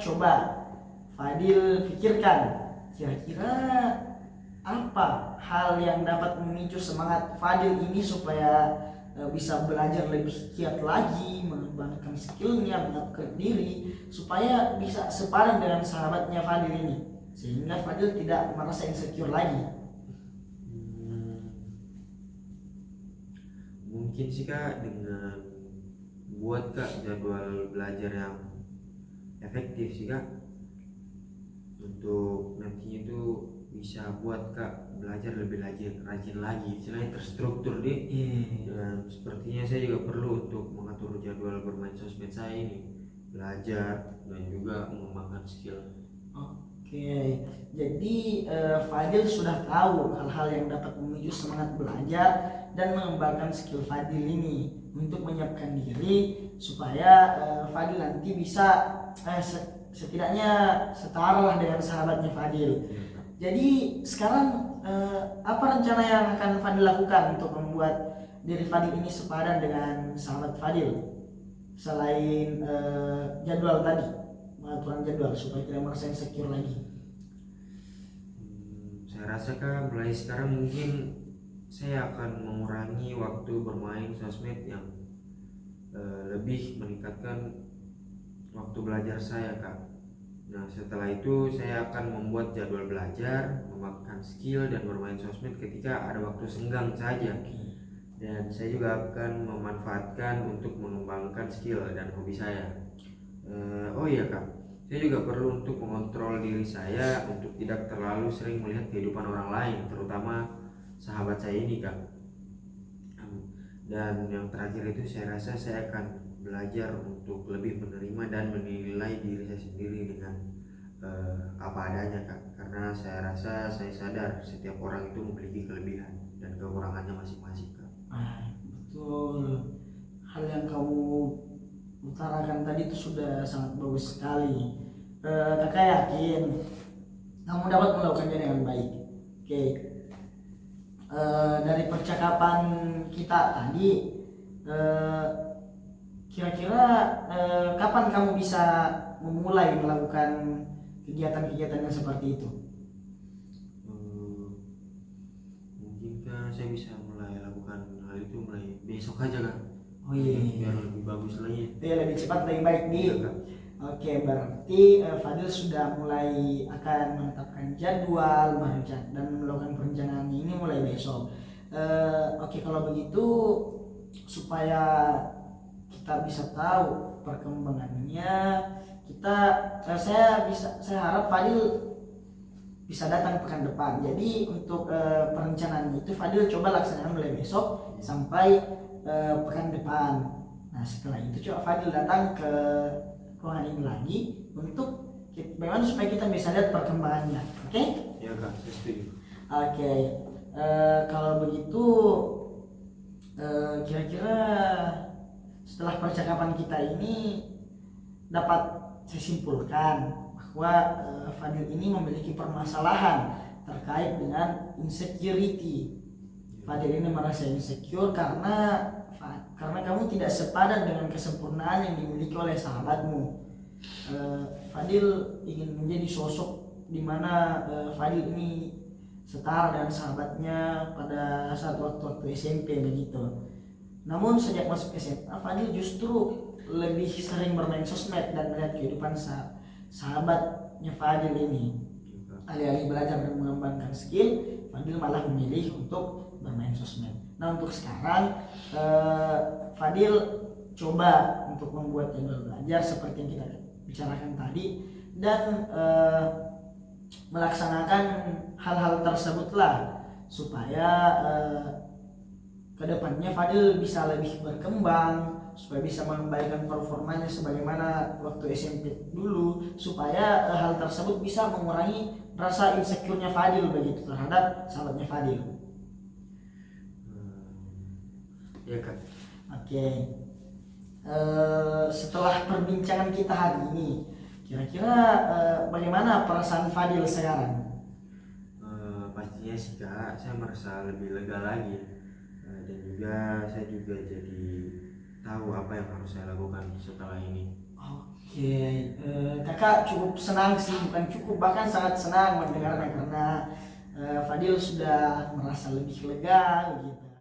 coba Fadil pikirkan kira-kira apa hal yang dapat memicu semangat Fadil ini supaya bisa belajar lebih giat lagi, mengembangkan skillnya, mengupgrade diri supaya bisa sepadan dengan sahabatnya Fadil ini, sehingga Fadil tidak merasa insecure lagi. Mungkin sih Kak dengan buat Kak jadwal belajar yang efektif sih Kak, untuk nantinya itu bisa buat Kak belajar lebih rajin lagi, istilahnya terstruktur deh. Dan sepertinya saya juga perlu untuk mengatur jadwal bermain sosmed saya ini, belajar dan juga mengembangkan skill. Oke, jadi Fadil sudah tahu hal-hal yang dapat memicu semangat belajar dan mengembangkan skill Fadil ini untuk menyiapkan diri supaya Fadil nanti bisa setidaknya setara lah dengan sahabatnya Fadil. Jadi sekarang apa rencana yang akan Fadil lakukan untuk membuat diri Fadil ini sepadan dengan sahabat Fadil selain jadwal tadi, pengaturan jadwal supaya tidak merasa insecure lagi? Saya rasa Kak mulai sekarang mungkin saya akan mengurangi waktu bermain sosmed yang lebih meningkatkan waktu belajar saya Kak. Nah setelah itu saya akan membuat jadwal belajar, mengembangkan skill dan bermain sosmed ketika ada waktu senggang saja. Dan saya juga akan memanfaatkan untuk mengembangkan skill dan hobi saya. Oh iya Kak, saya juga perlu untuk mengontrol diri saya untuk tidak terlalu sering melihat kehidupan orang lain, terutama sahabat saya ini Kak. Dan yang terakhir itu saya rasa saya akan belajar untuk lebih menerima dan menilai diri saya sendiri dengan apa adanya Kak, karena saya rasa saya sadar setiap orang itu memiliki kelebihan dan kekurangannya masing-masing Kak. Betul, hal yang kamu utarakan tadi itu sudah sangat bagus sekali. Kakak yakin kamu dapat melakukannya dengan baik. Oke. Dari percakapan kita tadi, kira-kira kapan kamu bisa memulai melakukan kegiatan-kegiatan yang seperti itu? Mungkin kan saya bisa mulai lakukan hal itu mulai besok aja Kak. Oh iya, biar lebih bagus lagi. Iya, lebih cepat lebih baik nih. Iya, Kak. Oke, berarti Fadil sudah mulai akan menetapkan jadwal dan melakukan perencanaan ini mulai besok. Oke, kalau begitu supaya kita bisa tahu perkembangannya, saya harap Fadil bisa datang pekan depan. Jadi untuk perencanaan itu Fadil coba laksanakan mulai besok sampai pekan depan. Nah setelah itu coba Fadil datang ke ruangan ini lagi untuk bagaimana supaya kita bisa lihat perkembangannya. Oke? Ya Kak, saya setuju. Oke. Kalau begitu kira-kira setelah percakapan kita ini dapat saya simpulkan bahwa Fadil ini memiliki permasalahan terkait dengan insecurity. Fadil ini merasa insecure karena kamu tidak sepadan dengan kesempurnaan yang dimiliki oleh sahabatmu. Fadil ingin menjadi sosok di mana Fadil ini setara dengan sahabatnya pada saat waktu-waktu SMP begitu. Namun sejak masuk SMA, Fadil justru lebih sering bermain sosmed dan melihat kehidupan sahabatnya Fadil ini. Alih-alih belajar dan mengembangkan skill, Fadil malah memilih untuk bermain sosmed. Nah untuk sekarang Fadil coba untuk membuat jadwal belajar seperti yang kita bicarakan tadi dan melaksanakan hal-hal tersebutlah supaya kedepannya Fadil bisa lebih berkembang, supaya bisa mengembalikan performanya sebagaimana waktu SMP dulu, supaya hal tersebut bisa mengurangi rasa insecure-nya Fadil begitu terhadap sahabatnya Fadil. Ya Kak. Oke. Setelah perbincangan kita hari ini, kira-kira bagaimana perasaan Fadil sekarang? Pastinya sih Kak, saya merasa lebih lega lagi, dan juga saya juga jadi tahu apa yang harus saya lakukan setelah ini. Oke, kakak Kak cukup senang sih, bukan cukup, bahkan sangat senang mendengarnya karena Fadil sudah merasa lebih lega begitu.